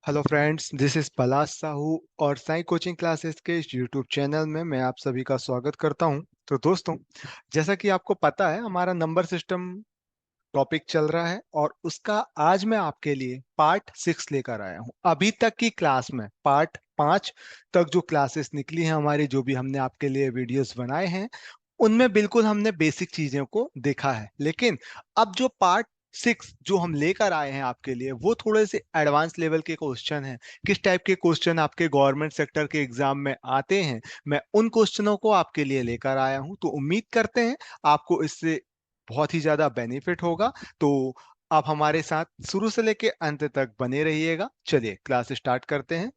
Hello friends, this is पलाश साहू और Sai coaching classes के इस यूट्यूब चैनल में मैं आप सभी का स्वागत करता हूं। तो दोस्तों, जैसा कि आपको पता है, हमारा नंबर सिस्टम टॉपिक चल रहा है और उसका आज मैं आपके लिए पार्ट 6 लेकर आया हूं। अभी तक की क्लास में पार्ट 5 तक जो क्लासेस निकली हैं हमारी, जो भी हमने आपके लिए वीडियोस बनाए हैं, उनमें बिल्कुल हमने बेसिक चीजों को देखा है। लेकिन अब जो पार्ट 6 जो हम लेकर आए हैं आपके लिए, वो थोड़े से एडवांस लेवल के क्वेश्चन हैं। किस टाइप के क्वेश्चन आपके गवर्नमेंट सेक्टर के एग्जाम में आते हैं, मैं उन क्वेश्चनों को आपके लिए लेकर आया हूं। तो उम्मीद करते हैं आपको इससे बहुत ही ज्यादा बेनिफिट होगा। तो आप हमारे साथ शुरू से लेके अंत तक बने रहिएगा। चलिए क्लास स्टार्ट करते हैं।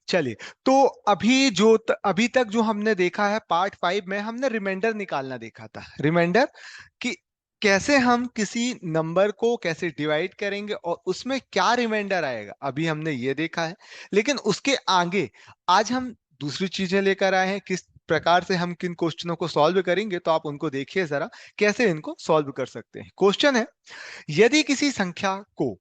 चलिए, तो अभी तक जो हमने देखा है, पार्ट 5 में हमने रिमाइंडर निकालना देखा था। रिमाइंडर कि कैसे हम किसी नंबर को कैसे डिवाइड करेंगे और उसमें क्या रिमाइंडर आएगा, अभी हमने ये देखा है। लेकिन उसके आगे आज हम दूसरी चीजें लेकर आए हैं। किस प्रकार से हम किन क्वेश्चनों को सॉल्व करेंगे, तो आप उनको देखिए जरा, कैसे इनको सॉल्व कर सकते हैं। क्वेश्चन है, यदि किसी संख्या को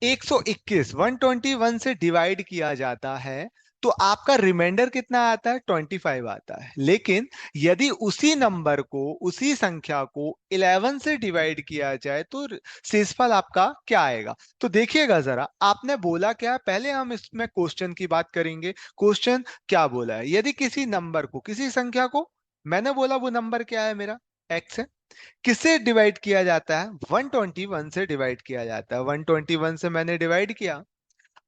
121 121 से डिवाइड किया जाता है तो आपका रिमाइंडर कितना आता है? 25 आता है। लेकिन यदि उसी नंबर को, उसी संख्या को 11 से डिवाइड किया जाए तो शेषफल आपका क्या आएगा? तो देखिएगा जरा, आपने बोला क्या है? पहले हम इसमें क्वेश्चन की बात करेंगे। क्वेश्चन क्या बोला है? यदि किसी नंबर को, किसी संख्या को, मैंने बोला वो नंबर क्या है मेरा? एक्स है। किससे डिवाइड किया जाता है? 121 से डिवाइड किया जाता है। 121 से मैंने डिवाइड किया।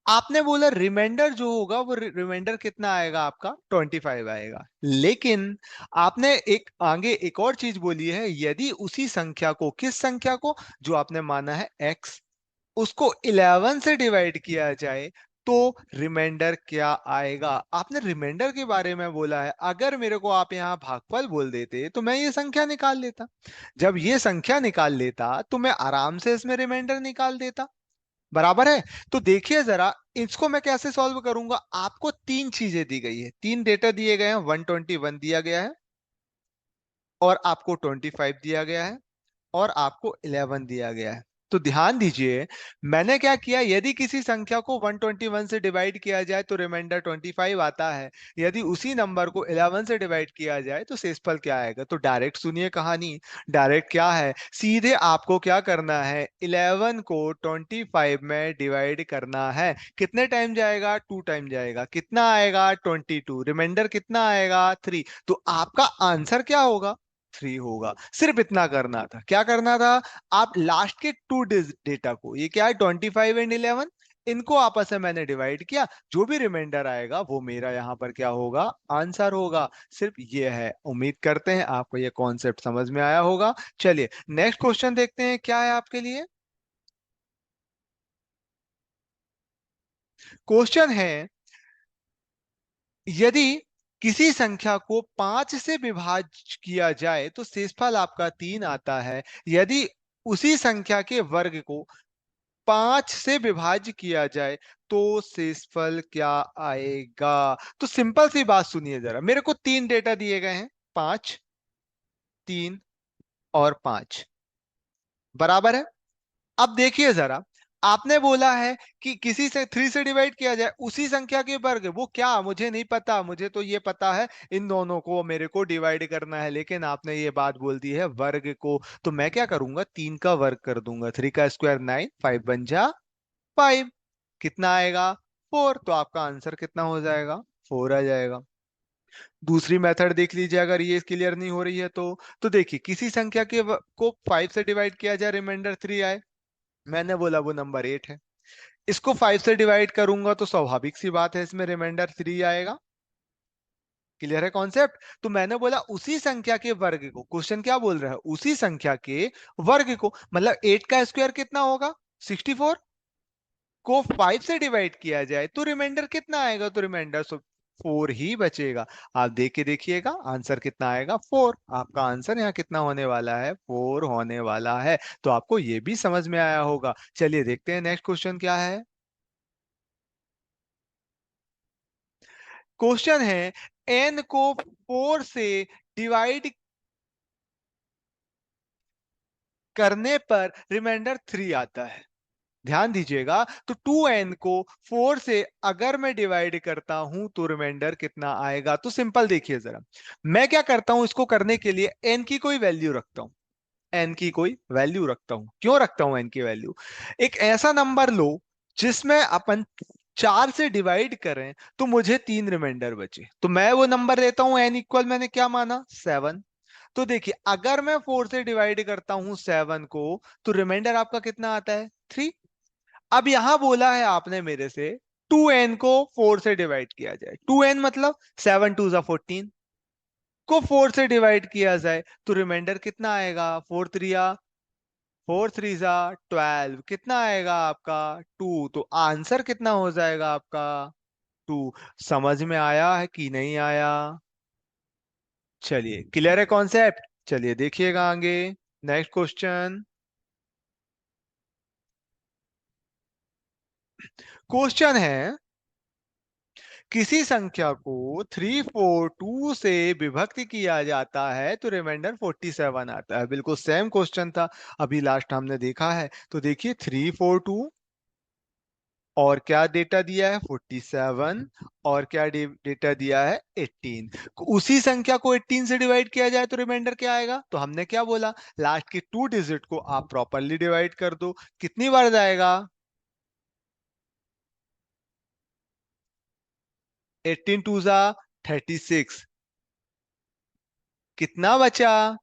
आपने बोला रिमाइंडर जो होगा वो रिमाइंडर कितना आएगा आपका? 25 आएगा। लेकिन आपने एक आगे एक और चीज बोली है, यदि उसी संख्या को, किस संख्या को? जो आपने माना है एक्स, उसको 11 से डिवाइड किया जाए तो रिमाइंडर क्या आएगा? आपने रिमाइंडर के बारे में बोला है। अगर मेरे को आप यहाँ भागफल बोल देते तो मैं ये संख्या निकाल लेता। जब ये संख्या निकाल लेता तो मैं आराम से इसमें रिमाइंडर निकाल देता। बराबर है। तो देखिए जरा, इसको मैं कैसे सॉल्व करूंगा। आपको तीन चीजें दी गई है, तीन डेटा दिए गए हैं। 121 दिया गया है, और आपको 25 दिया गया है, और आपको 11 दिया गया है। तो ध्यान दीजिए, मैंने क्या किया, यदि किसी संख्या को 121 से डिवाइड किया जाए तो रिमाइंडर 25 आता है। यदि उसी नंबर को 11 से डिवाइड किया जाए तो शेषफल क्या आएगा? तो डायरेक्ट सुनिए कहानी। डायरेक्ट क्या है, सीधे आपको क्या करना है, 11 को 25 में डिवाइड करना है। कितने टाइम जाएगा? 2 टाइम जाएगा। कितना आएगा? 22। रिमाइंडर कितना आएगा? 3। तो आपका आंसर क्या होगा? 3 होगा। सिर्फ इतना करना था। क्या करना था? आप लास्ट के टू डेटा को, ये क्या है, 25 एंड 11, इनको आपस में मैंने डिवाइड किया। जो भी रिमाइंडर आएगा वो मेरा यहाँ पर क्या होगा? आंसर होगा। सिर्फ ये है। उम्मीद करते हैं आपको ये कॉन्सेप्ट समझ में आया होगा। चलिए नेक्स्ट क्वेश्चन देखते हैं, क्या है आपके लिए। क्वेश्चन है, यदि किसी संख्या को 5 से विभाज्य किया जाए तो शेषफल आपका 3 आता है। यदि उसी संख्या के वर्ग को 5 से विभाज्य किया जाए तो शेषफल क्या आएगा? तो सिंपल सी बात सुनिए जरा, मेरे को तीन डेटा दिए गए हैं, 5, 3 और 5। बराबर है। अब देखिए जरा, आपने बोला है कि किसी से 3 से डिवाइड किया जाए, उसी संख्या के वर्ग। वो क्या, मुझे नहीं पता। मुझे तो ये पता है इन दोनों को मेरे को डिवाइड करना है। लेकिन आपने ये बात बोल दी है वर्ग को, तो मैं क्या करूंगा, 3 का वर्ग कर दूंगा। 3 का स्क्वायर 9, 5 बन जा 5। कितना आएगा? 4। तो आपका आंसर कितना हो जाएगा? 4 आ जाएगा। दूसरी मेथड देख लीजिए, अगर ये क्लियर नहीं हो रही है तो देखिए, किसी संख्या को 5 से डिवाइड किया जाए, रिमाइंडर 3 आए। मैंने बोला वो नंबर 8 है। इसको 5 से डिवाइड करूंगा तो स्वाभाविक सी बात है, इसमें रिमाइंडर 3 आएगा। क्लियर है कॉन्सेप्ट? तो मैंने बोला उसी संख्या के वर्ग को, क्वेश्चन क्या बोल रहा है, उसी संख्या के वर्ग को, मतलब 8 का स्क्वायर कितना होगा? 64 को 5 से डिवाइड किया जाए तो रिमाइंडर कितना आएगा? तो रिमाइंडर 4 ही बचेगा। आप देख के देखिएगा आंसर कितना आएगा? 4। आपका आंसर यहाँ कितना होने वाला है? 4 होने वाला है। तो आपको ये भी समझ में आया होगा। चलिए देखते हैं नेक्स्ट क्वेश्चन क्या है। क्वेश्चन है, एन को 4 से डिवाइड करने पर रिमाइंडर 3 आता है। ध्यान दीजिएगा, तो 2n को 4 से अगर मैं डिवाइड करता हूं तो रिमाइंडर कितना आएगा? तो सिंपल देखिए जरा, मैं क्या करता हूं, इसको करने के लिए n की कोई वैल्यू रखता हूं। एन की कोई वैल्यू रखता हूं। क्यों रखता हूं एन की वैल्यू? एक ऐसा नंबर लो जिसमें अपन 4 से डिवाइड करें तो मुझे 3 रिमाइंडर बचे, तो मैं वो नंबर लेता हूं एन इक्वल, मैंने क्या माना, 7। तो देखिए, अगर मैं 4 से डिवाइड करता हूं 7 को, तो रिमाइंडर आपका कितना आता है, 3। अब यहां बोला है आपने मेरे से 2n को 4 से डिवाइड किया जाए। 2n मतलब 7 2 14 को 4 से डिवाइड किया जाए तो रिमाइंडर कितना आएगा, 4 3 जा 12, कितना आएगा आपका, 2। तो आंसर कितना हो जाएगा आपका, 2। समझ में आया है कि नहीं आया? चलिए, क्लियर है कॉन्सेप्ट? चलिए देखिएगा आगे, नेक्स्ट क्वेश्चन। क्वेश्चन है, किसी संख्या को 342 से विभक्त किया जाता है तो रिमाइंडर 47 आता है। बिल्कुल सेम क्वेश्चन था, अभी लास्ट हमने देखा है। तो देखिए, 342 और क्या डेटा दिया है, 47, और क्या डेटा दिया है, 18। उसी संख्या को 18 से डिवाइड किया जाए तो रिमाइंडर क्या आएगा? तो हमने क्या बोला, लास्ट के 2 डिजिट को आप प्रॉपरली डिवाइड कर दो। कितनी बार जाएगा, 18 2 जा 36, कितना बचा,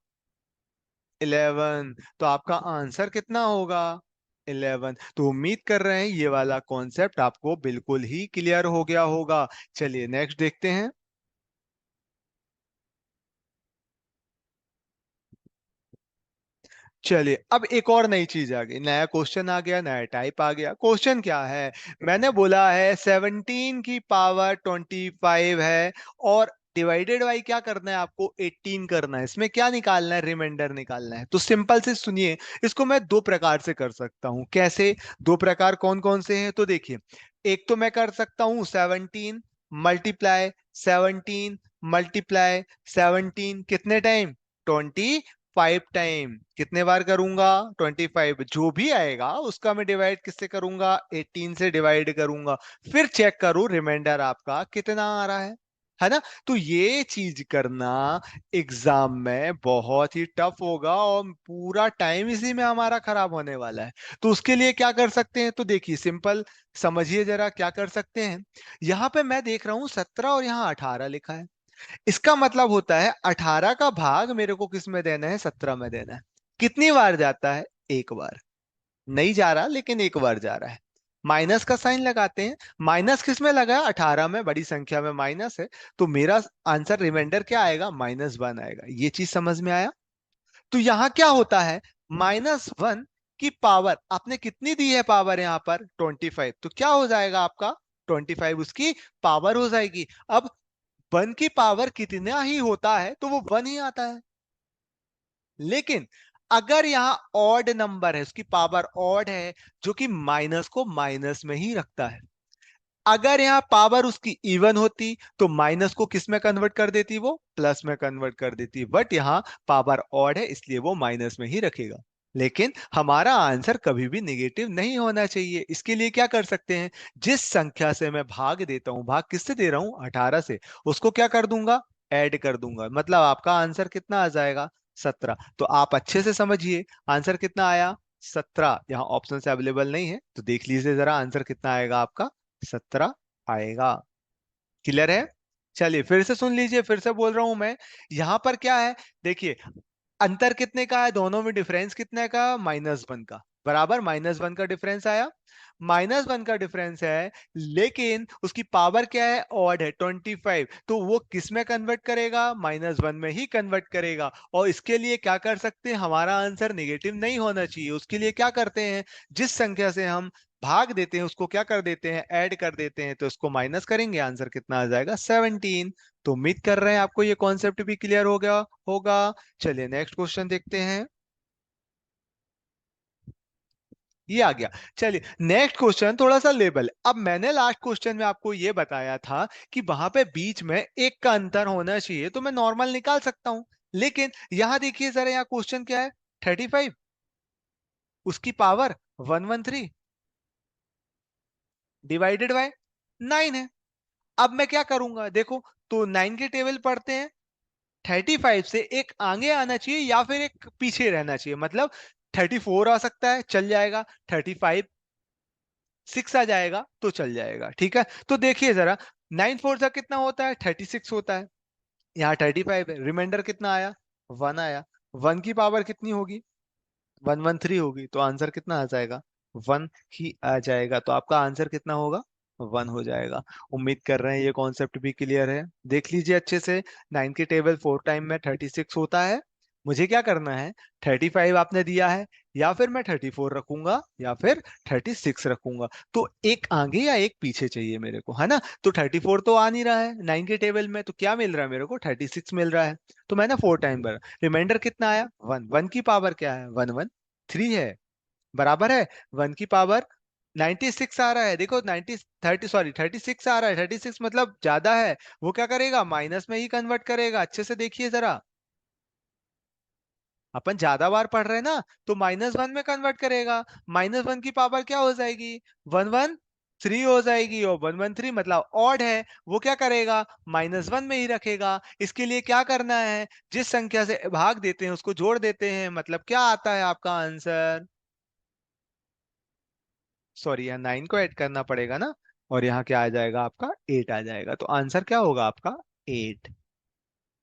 11। तो आपका आंसर कितना होगा, 11। तो उम्मीद कर रहे हैं ये वाला कॉन्सेप्ट आपको बिल्कुल ही क्लियर हो गया होगा। चलिए नेक्स्ट देखते हैं। चलिए, अब एक और नई चीज आ गई, नया क्वेश्चन आ गया, नया टाइप आ गया। क्वेश्चन क्या है, मैंने बोला है 17 की पावर 25 है, और डिवाइडेड बाई क्या करना है आपको, 18 करना है। इसमें क्या निकालना है, रिमाइंडर निकालना है। तो सिंपल से सुनिए, इसको मैं दो प्रकार से कर सकता हूं। कैसे? दो प्रकार कौन कौन से हैं, तो देखिए, एक तो मैं कर सकता हूं 17 कितने टाइम, 25 टाइम। कितने बार करूंगा, 25। जो भी आएगा उसका मैं डिवाइड किससे करूंगा, 18 से डिवाइड करूंगा। फिर चेक करूं रिमाइंडर आपका कितना आ रहा है ना? तो ये चीज करना एग्जाम में बहुत ही टफ होगा, और पूरा टाइम इसी में हमारा खराब होने वाला है। तो उसके लिए क्या कर सकते हैं, तो देखिए सिंपल समझिए जरा क्या कर सकते हैं। यहां पे मैं देख रहा हूं 17 और यहां 18 लिखा है। इसका मतलब होता है 18 का भाग मेरे को किस में देना है, 17 में देना है। कितनी बार जाता है, एक बार। नहीं जा रहा, लेकिन एक बार जा रहा है। माइनस का साइन लगाते हैं। माइनस किस में लगा है, 18 में, बड़ी संख्या में माइनस है। तो मेरा आंसर रिमाइंडर क्या आएगा, -1 आएगा। ये चीज समझ में आया? तो यहां क्या होता है, -1 की पावर आपने कितनी दी है, पावर यहां पर 25, तो क्या हो जाएगा आपका, 25 उसकी पावर हो जाएगी। अब 1 की पावर कितना ही होता है तो वो 1 ही आता है। लेकिन अगर यहां ऑड नंबर है, उसकी पावर ऑड है, जो कि माइनस को माइनस में ही रखता है। अगर यहाँ पावर उसकी इवन होती तो माइनस को किस में कन्वर्ट कर देती, वो प्लस में कन्वर्ट कर देती। बट यहाँ पावर ऑड है, इसलिए वो माइनस में ही रखेगा। लेकिन हमारा आंसर कभी भी नेगेटिव नहीं होना चाहिए। इसके लिए क्या कर सकते हैं, जिस संख्या से मैं भाग देता हूं, भाग किससे दे रहा हूं, 18 से, उसको क्या कर दूंगा, ऐड कर दूंगा। मतलब आपका आंसर कितना आ जाएगा, 17। तो आप अच्छे से समझिए, आंसर कितना आया, 17। यहाँ ऑप्शन से अवेलेबल नहीं है, तो देख लीजिए जरा आंसर कितना आएगा आपका, 17 आएगा। क्लियर है? चलिए फिर से सुन लीजिए, फिर से बोल रहा हूं मैं। यहां पर क्या है, देखिए, अंतर कितने का है, दोनों में डिफरेंस कितने का, -1 का। बराबर, -1 का डिफरेंस आया। -1 का डिफरेंस है, लेकिन उसकी पावर क्या है, ऑड है, 25। तो वो किस में कन्वर्ट करेगा, -1 में ही कन्वर्ट करेगा। और इसके लिए क्या कर सकते हैं, हमारा आंसर नेगेटिव नहीं होना चाहिए। उसके लिए क्या करते हैं, जिस संख्या से हम भाग देते हैं उसको क्या कर देते हैं, ऐड कर देते हैं। तो इसको माइनस करेंगे, आंसर कितना आ जाएगा, 17। तो उम्मीद कर रहे हैं आपको ये कॉन्सेप्ट भी क्लियर हो गया होगा। चलिए नेक्स्ट क्वेश्चन देखते हैं। ये आ गया। चलिए नेक्स्ट क्वेश्चन थोड़ा सा लेबल। अब मैंने लास्ट क्वेश्चन में आपको ये बताया था कि वहां पे बीच में एक का अंतर होना चाहिए, तो मैं नॉर्मल निकाल सकता हूं। लेकिन यहां देखिए जरा, यहाँ क्वेश्चन क्या है, 35, उसकी पावर 113। डिवाइडेड बाय 9 है। अब मैं क्या करूंगा देखो, तो 9 के टेबल पढ़ते हैं, 35 से एक आगे आना चाहिए या फिर एक पीछे रहना चाहिए, मतलब 34 आ सकता है, चल जाएगा। 35 6 आ जाएगा तो चल जाएगा, ठीक है। तो देखिए जरा, 9 4 का कितना होता है, 36 होता है। यहाँ 35 है, रिमाइंडर कितना आया, 1 आया। 1 की पावर कितनी होगी, 113 होगी, तो आंसर कितना आ जाएगा, 1 ही आ जाएगा। तो आपका आंसर कितना होगा, 1 हो जाएगा। उम्मीद कर रहे हैं ये कॉन्सेप्ट भी क्लियर है। देख लीजिए अच्छे से, 9 की टेबल 4 टाइम में 36 होता है। मुझे क्या करना है, 35 आपने दिया है, या फिर मैं 34 रखूंगा या फिर 36 रखूंगा। तो एक आगे या एक पीछे चाहिए मेरे को, है ना। तो 34 तो आ नहीं रहा है 9 के टेबल में, तो क्या मिल रहा है मेरे को, 36 मिल रहा है। तो मैंने 4 टाइम भरा, रिमाइंडर कितना आया, 1। 1 की पावर क्या है, 113 है, बराबर है 1 की पावर 96 आ रहा है। देखो 90 30 सॉरी 36 आ रहा है, 36 मतलब ज्यादा है। वो क्या करेगा, माइनस में ही कन्वर्ट करेगा। अच्छे से देखिए जरा, अपन ज्यादा बार पढ़ रहे हैं ना, तो -1 में कन्वर्ट करेगा। -1 की पावर क्या हो जाएगी, 113 हो जाएगी, और 113 मतलब ऑड है, वो क्या करेगा, -1 में ही रखेगा। इसके लिए क्या करना है, जिस संख्या से भाग देते हैं उसको जोड़ देते हैं, मतलब क्या आता है आपका आंसर। सॉरी, यहाँ 9 को ऐड करना पड़ेगा ना, और यहाँ क्या आ जाएगा आपका, 8 आ जाएगा। तो आंसर क्या होगा आपका, 8।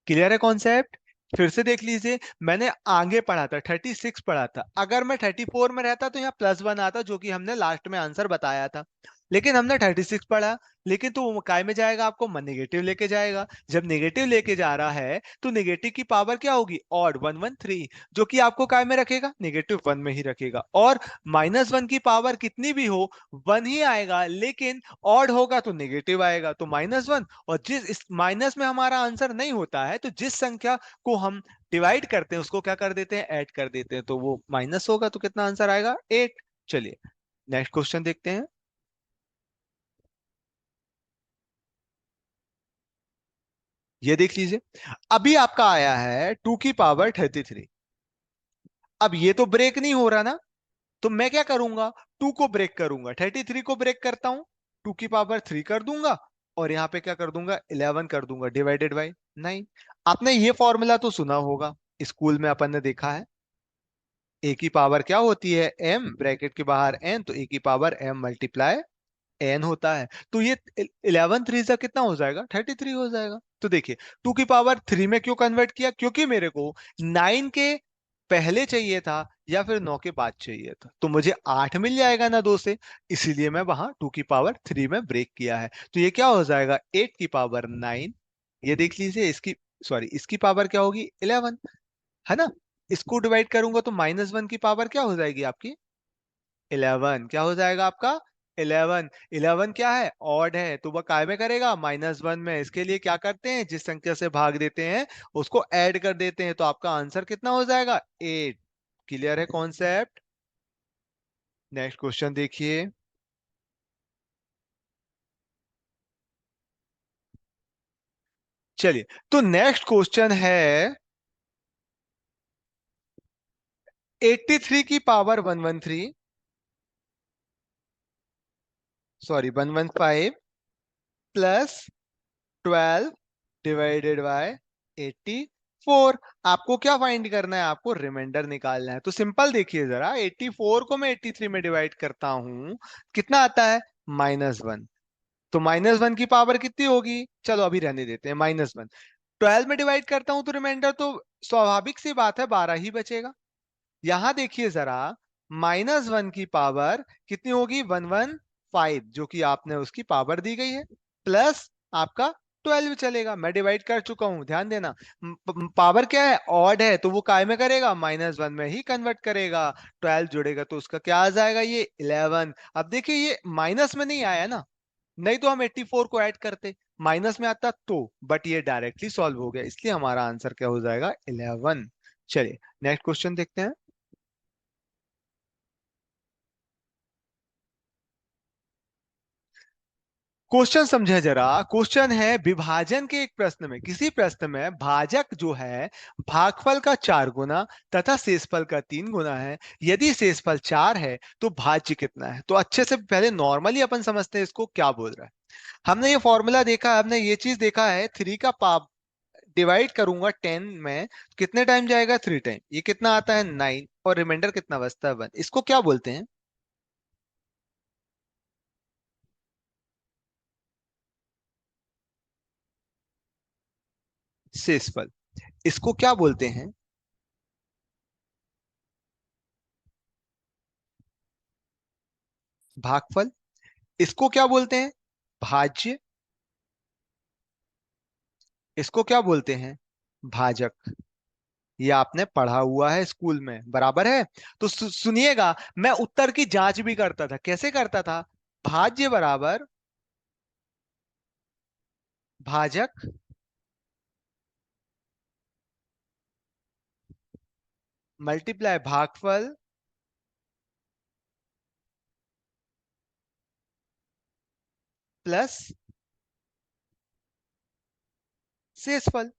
क्लियर है कॉन्सेप्ट। फिर से देख लीजिए, मैंने आगे पढ़ा था 36 पढ़ा था, अगर मैं 34 में रहता तो यहाँ +1 आता, जो कि हमने लास्ट में आंसर बताया था। लेकिन हमने 36 पढ़ा, लेकिन तो वो काय में जाएगा, आपको नेगेटिव लेके जाएगा। जब नेगेटिव लेके जा रहा है तो नेगेटिव की पावर क्या होगी, ऑड 113, जो कि आपको काय में रखेगा, -1 में ही रखेगा। और -1 की पावर कितनी भी हो, 1 ही आएगा, लेकिन ऑड होगा तो नेगेटिव आएगा, तो -1। और जिस इस माइनस में हमारा आंसर नहीं होता है, तो जिस संख्या को हम डिवाइड करते हैं उसको क्या कर देते हैं, ऐड कर देते हैं, तो वो माइनस होगा, तो कितना आंसर आएगा, 8। चलिए नेक्स्ट क्वेश्चन देखते हैं। ये देख लीजिए, अभी आपका आया है 2 की पावर 33। अब ये तो ब्रेक नहीं हो रहा ना, तो मैं क्या करूंगा, 2 को ब्रेक करूंगा, 33 को ब्रेक करता हूं, 2 की पावर 3 कर दूंगा, और यहां पे क्या कर दूंगा, 11 कर दूंगा, डिवाइडेड बाई 9। आपने ये फॉर्मूला तो सुना होगा, स्कूल में अपन ने देखा है। ए की पावर क्या होती है, एम, ब्रैकेट के बाहर एन, तो ए की पावर एम मल्टीप्लाई एन होता है। तो ये 11 3 से कितना हो जाएगा, 33 हो जाएगा। तो देखिए, 2 की पावर 3 में क्यों कन्वर्ट किया, क्योंकि मेरे को 9 के पहले चाहिए था या फिर 9 के बाद चाहिए था, तो मुझे 8 मिल जाएगा ना 2 से, इसीलिए मैं वहां 2 की पावर 3 में ब्रेक किया है। तो ये क्या हो जाएगा, 8 की पावर 9। ये देख लीजिए, इसकी सॉरी इसकी पावर क्या होगी, 11, है ना। इसको डिवाइड करूंगा तो -1 की पावर क्या हो जाएगी आपकी, 11। क्या हो जाएगा आपका, 11। 11 क्या है, ऑड है, तो वह काय में करेगा, -1 में। इसके लिए क्या करते हैं, जिस संख्या से भाग देते हैं उसको ऐड कर देते हैं, तो आपका आंसर कितना हो जाएगा, 8। क्लियर है कॉन्सेप्ट। नेक्स्ट क्वेश्चन देखिए। चलिए, तो नेक्स्ट क्वेश्चन है, 83 की पावर 113, सॉरी 115, +12 डिवाइडेड बाय 84। आपको क्या फाइंड करना है, आपको रिमाइंडर निकालना है। तो सिंपल देखिए जरा, 84 को मैं 83 में डिवाइड करता हूं, कितना आता है, -1। तो -1 की पावर कितनी होगी, चलो अभी रहने देते हैं, -1। 12 में डिवाइड करता हूं तो रिमाइंडर तो स्वाभाविक सी बात है 12 ही बचेगा। यहां देखिए जरा, -1 की पावर कितनी होगी, 115, जो कि आपने उसकी पावर दी गई है, प्लस आपका 12 चलेगा। मैं डिवाइड कर चुका हूं, ध्यान देना। पावर क्या है, ऑड है, तो वो काय में करेगा, -1 में ही कन्वर्ट करेगा। 12 जुड़ेगा तो उसका क्या आ जाएगा, ये 11। अब देखिए, ये माइनस में नहीं आया ना, नहीं तो हम 84 को ऐड करते, माइनस में आता तो, बट ये डायरेक्टली सॉल्व हो गया, इसलिए हमारा आंसर क्या हो जाएगा, 11। चलिए नेक्स्ट क्वेश्चन देखते हैं। क्वेश्चन समझे जरा। क्वेश्चन है विभाजन के एक प्रश्न में, किसी प्रश्न में भाजक जो है भागफल का 4 गुना तथा शेषफल का 3 गुना है। यदि शेषफल 4 है तो भाज्य कितना है। तो अच्छे से पहले नॉर्मली अपन समझते हैं इसको क्या बोल रहा है। हमने ये फॉर्मूला देखा, हमने ये चीज देखा है, 3 का पाप डिवाइड करूंगा 10 में, कितने टाइम जाएगा, 3 टाइम। ये कितना आता है, 9, और रिमाइंडर कितना बचता है, 1। इसको क्या बोलते हैं, शेषफल। इसको क्या बोलते हैं, भागफल। इसको क्या बोलते हैं, भाज्य। इसको क्या बोलते हैं, भाजक। ये आपने पढ़ा हुआ है स्कूल में, बराबर है। तो सुनिएगा, मैं उत्तर की जांच भी करता था। कैसे करता था, भाज्य बराबर भाजक मल्टीप्लाई भागफल प्लस शेषफल।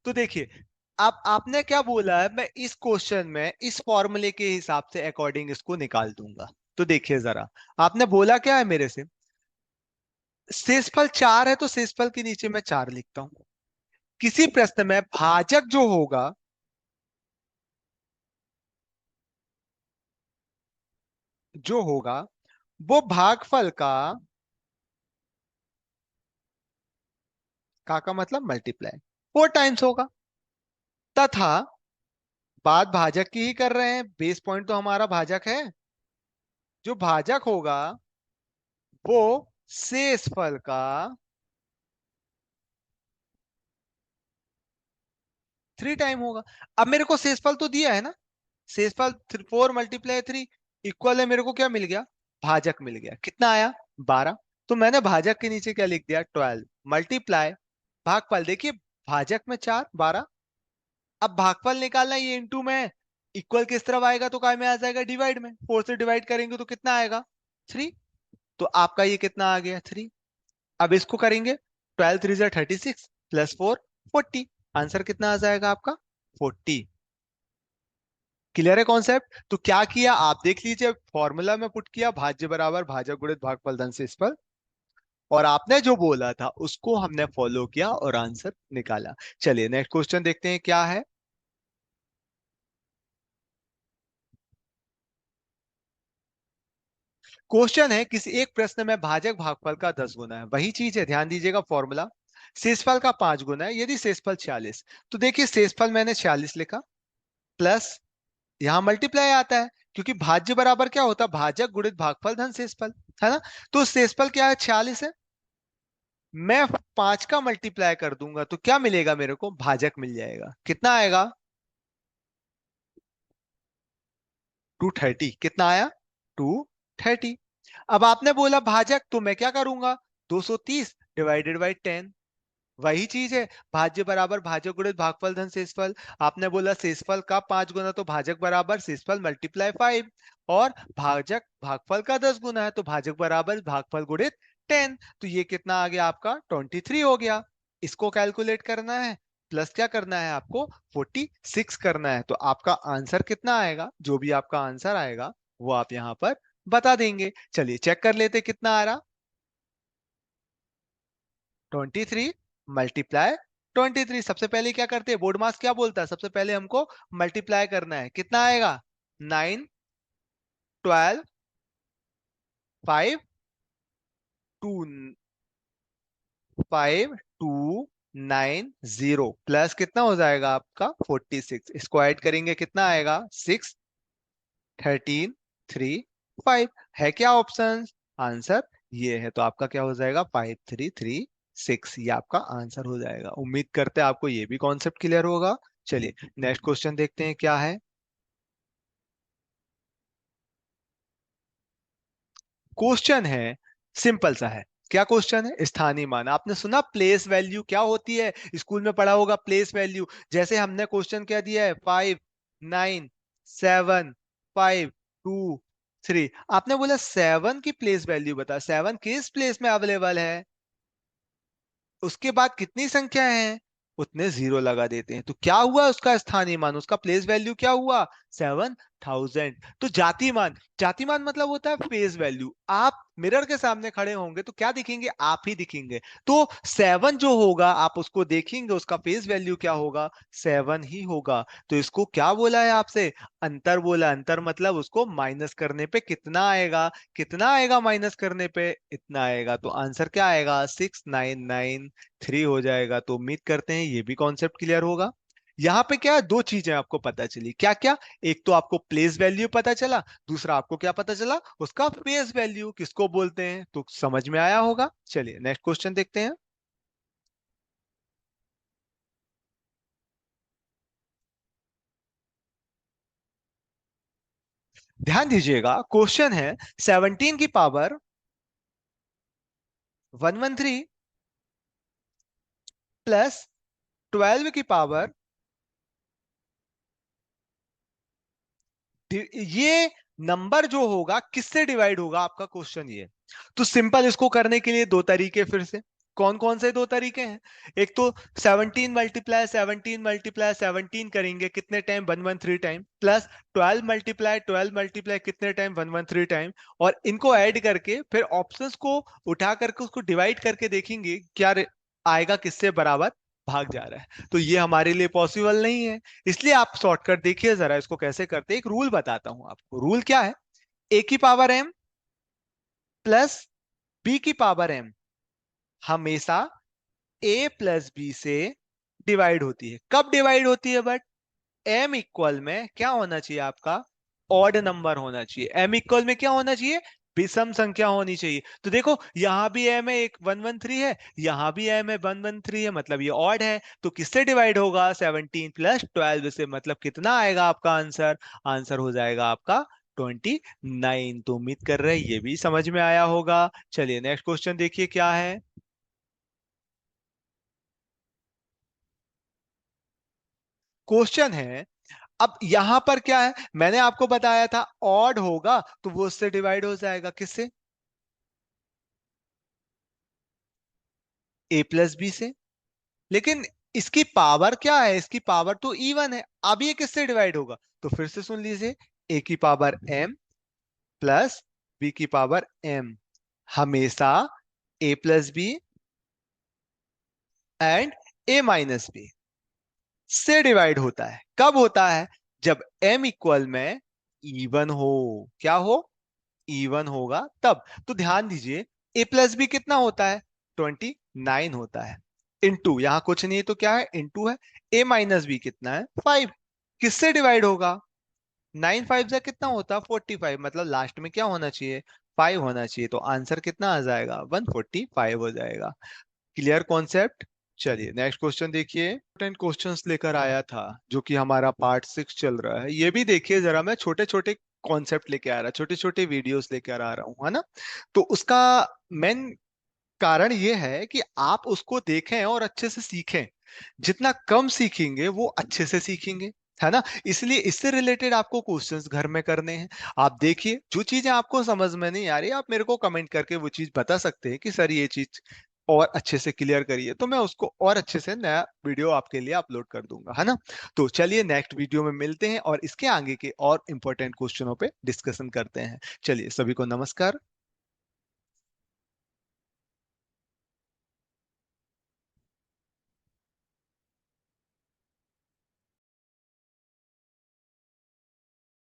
तो देखिए, अब आपने क्या बोला है, मैं इस क्वेश्चन में इस फॉर्मूले के हिसाब से अकॉर्डिंग इसको निकाल दूंगा। तो देखिए जरा, आपने बोला क्या है मेरे से, शेषफल 4 है तो शेषफल के नीचे मैं 4 लिखता हूं। किसी प्रश्न में भाजक जो होगा, जो होगा वो भागफल का मतलब मल्टीप्लाई 4 टाइम्स होगा। तथा बात भाजक की ही कर रहे हैं, बेस पॉइंट तो हमारा भाजक है। जो भाजक होगा वो शेषफल का 3 टाइम होगा। अब मेरे को शेषफल तो दिया है ना, शेषफल 4 × 3 इक्वल है, मेरे को क्या मिल गया, भाजक मिल गया। कितना आया, 12। तो मैंने भाजक के नीचे क्या लिख दिया, 12 मल्टीप्लाई भागफल। देखिए, भाजक में 4, 12। अब भागफल निकालना है, ये इंटू में, इक्वल किस तरफ आएगा तो काय में आ जाएगा, डिवाइड में। 4 से डिवाइड करेंगे तो कितना आएगा, 3। तो आपका ये कितना आ गया, 3। अब इसको करेंगे, 12 3 36 +4 40। आंसर कितना आ जाएगा आपका, 40। क्लियर है कॉन्सेप्ट। तो क्या किया आप देख लीजिए, फॉर्मूला में पुट किया, भाज्य बराबर भाजक गुणित भागफल धन शेषफल, और आपने जो बोला था उसको हमने फॉलो किया और आंसर निकाला। चलिए नेक्स्ट क्वेश्चन देखते हैं क्या है। क्वेश्चन है, किसी एक प्रश्न में भाजक भागफल का 10 गुना है, वही चीज है, ध्यान दीजिएगा फॉर्मूला। शेषफल का 5 गुना है यदि शेषफल 46। तो देखिए, शेषफल मैंने 46 लिखा, प्लस यहां मल्टीप्लाई आता है, क्योंकि भाज्य बराबर क्या होता है, भाजक गुणित भागफल धन शेषफल, है ना। तो शेषफल क्या है, 46 है। मैं 5 का मल्टीप्लाई कर दूंगा तो क्या मिलेगा मेरे को, भाजक मिल जाएगा। कितना आएगा, 230। कितना आया, 230। अब आपने बोला भाजक, तो मैं क्या करूंगा, 230 डिवाइडेड बाई 10। वही चीज है, भाज्य बराबर भाजक गुणित भागफल धन शेषफल। आपने बोला शेषफल का 5 गुना, तो भाजक बराबर शेषफल मल्टीप्लाई 5। और भाजक भागफल का 10 गुना है तो भाजक बराबर भागफल गुणित 10। तो ये कितना आ गया आपका, 23 हो गया। इसको कैलकुलेट करना है, प्लस क्या करना है आपको, 46 करना है। तो आपका आंसर कितना आएगा, जो भी आपका आंसर आएगा वो आप यहाँ पर बता देंगे। चलिए चेक कर लेते कितना आ रहा, 23 मल्टीप्लाई 23। सबसे पहले क्या करते हैं, बोर्ड मास क्या बोलता है, सबसे पहले हमको मल्टीप्लाई करना है। कितना आएगा, 9 12 5 टू 5290 प्लस कितना हो जाएगा आपका 46। इसको ऐड करेंगे कितना आएगा, 6 13 3 5। है क्या ऑप्शन, आंसर ये है। तो आपका क्या हो जाएगा, 5336। ये आपका आंसर हो जाएगा। उम्मीद करते हैं आपको ये भी कॉन्सेप्ट क्लियर होगा। चलिए नेक्स्ट क्वेश्चन देखते हैं क्या है। क्वेश्चन है, सिंपल सा है। क्या क्वेश्चन है, स्थानीय मान। आपने सुना प्लेस वैल्यू क्या होती है, स्कूल में पढ़ा होगा प्लेस वैल्यू। जैसे हमने क्वेश्चन क्या दिया है, 5 9 7 5 2 3। आपने बोला 7 की प्लेस वैल्यू बता, 7 किस प्लेस में अवेलेबल है। उसके बाद कितनी संख्या है उतने जीरो लगा देते हैं। तो क्या हुआ उसका स्थानीय मान, उसका प्लेस वैल्यू क्या हुआ? 7,000। तो जाति मान, जाति मान मतलब होता है फेस वैल्यू। आप मिरर के सामने खड़े होंगे तो क्या दिखेंगे? आप ही दिखेंगे। तो 7 जो होगा आप उसको देखेंगे, उसका फेस वैल्यू क्या होगा? 7 ही होगा। तो इसको क्या बोला है आपसे? अंतर बोला। अंतर मतलब उसको माइनस करने पे कितना आएगा? कितना आएगा माइनस करने पे? इतना आएगा। तो आंसर क्या आएगा? 6993 हो जाएगा। तो उम्मीद करते हैं ये भी कॉन्सेप्ट क्लियर होगा। यहाँ पे क्या है, दो चीजें आपको पता चली। क्या क्या? एक तो आपको प्लेस वैल्यू पता चला, दूसरा आपको क्या पता चला? उसका फेस वैल्यू किसको बोलते हैं। तो समझ में आया होगा। चलिए नेक्स्ट क्वेश्चन देखते हैं। ध्यान दीजिएगा, क्वेश्चन है 17 की पावर 113 प्लस 12 की पावर, ये नंबर जो होगा किससे डिवाइड होगा, आपका क्वेश्चन ये। तो सिंपल, इसको करने के लिए दो तरीके फिर से। कौन कौन से दो तरीके हैं? एक तो 17 करेंगे कितने टाइम? 113 टाइम। प्लस 12 कितने टाइम? 113 टाइम। और इनको ऐड करके फिर ऑप्शंस को उठा करके उसको डिवाइड करके देखेंगे क्या आएगा, किससे बराबर भाग जा रहा है। तो ये हमारे लिए पॉसिबल नहीं है। इसलिए आप शॉर्टकट देखिए जरा, इसको कैसे करते हैं। एक रूल बताता हूं आपको। रूल क्या है? ए की पावर एम प्लस बी की पावर एम हमेशा ए प्लस बी से डिवाइड होती है। कब डिवाइड होती है? बट एम इक्वल में क्या होना चाहिए आपका? ऑड नंबर होना चाहिए। एम इक्वल में क्या होना चाहिए? विषम संख्या होनी चाहिए। तो देखो यहां भी एम है, एक 113 है, यहां भी एम है 113 है, मतलब ये ऑड है। तो किससे डिवाइड होगा? 17 + 12 से। मतलब कितना आएगा आपका आंसर? आंसर हो जाएगा आपका 29। तो उम्मीद कर रहे हैं ये भी समझ में आया होगा। चलिए नेक्स्ट क्वेश्चन देखिए क्या है। क्वेश्चन है, अब यहां पर क्या है, मैंने आपको बताया था ऑड होगा तो वो उससे डिवाइड हो जाएगा। किससे? ए प्लस बी से। लेकिन इसकी पावर क्या है? इसकी पावर तो इवन है। अब ये किससे डिवाइड होगा? तो फिर से सुन लीजिए, ए की पावर एम प्लस बी की पावर एम हमेशा A plus B and A minus B से डिवाइड होता है। कब होता है? जब एम इक्वल में इवन हो। क्या हो? इवन होगा तब। तो ध्यान दीजिए, ए प्लस बी कितना होता है? 29 होता है। इंटू, यहां कुछ नहीं है तो क्या है? इंटू है। ए माइनस बी कितना है? 5। किससे डिवाइड होगा? 9 5 से कितना होता है? 45। मतलब लास्ट में क्या होना चाहिए? 5 होना चाहिए। तो आंसर कितना आ जाएगा? 145 हो जाएगा। Clear concept. चलिए नेक्स्ट क्वेश्चन देखिए। इंपॉर्टेंट क्वेश्चंस लेकर आया था, जो कि हमारा पार्ट 6 चल रहा है। ये भी देखिए जरा, मैं छोटे छोटे कॉन्सेप्ट लेके आ रहा, छोटे छोटे वीडियोस लेकर आ रहा हूँ, है ना। तो उसका मेन कारण ये है कि आप उसको देखें और अच्छे से सीखें। जितना कम सीखेंगे वो अच्छे से सीखेंगे, है ना। इसलिए इससे रिलेटेड आपको क्वेश्चंस घर में करने हैं। आप देखिए, जो चीजें आपको समझ में नहीं आ रही आप मेरे को कमेंट करके वो चीज बता सकते हैं कि सर ये चीज और अच्छे से क्लियर करिए, तो मैं उसको और अच्छे से नया वीडियो आपके लिए अपलोड कर दूंगा, है ना। तो चलिए नेक्स्ट वीडियो में मिलते हैं और इसके आगे के और इंपॉर्टेंट क्वेश्चनों पे डिस्कशन करते हैं। चलिए सभी को नमस्कार।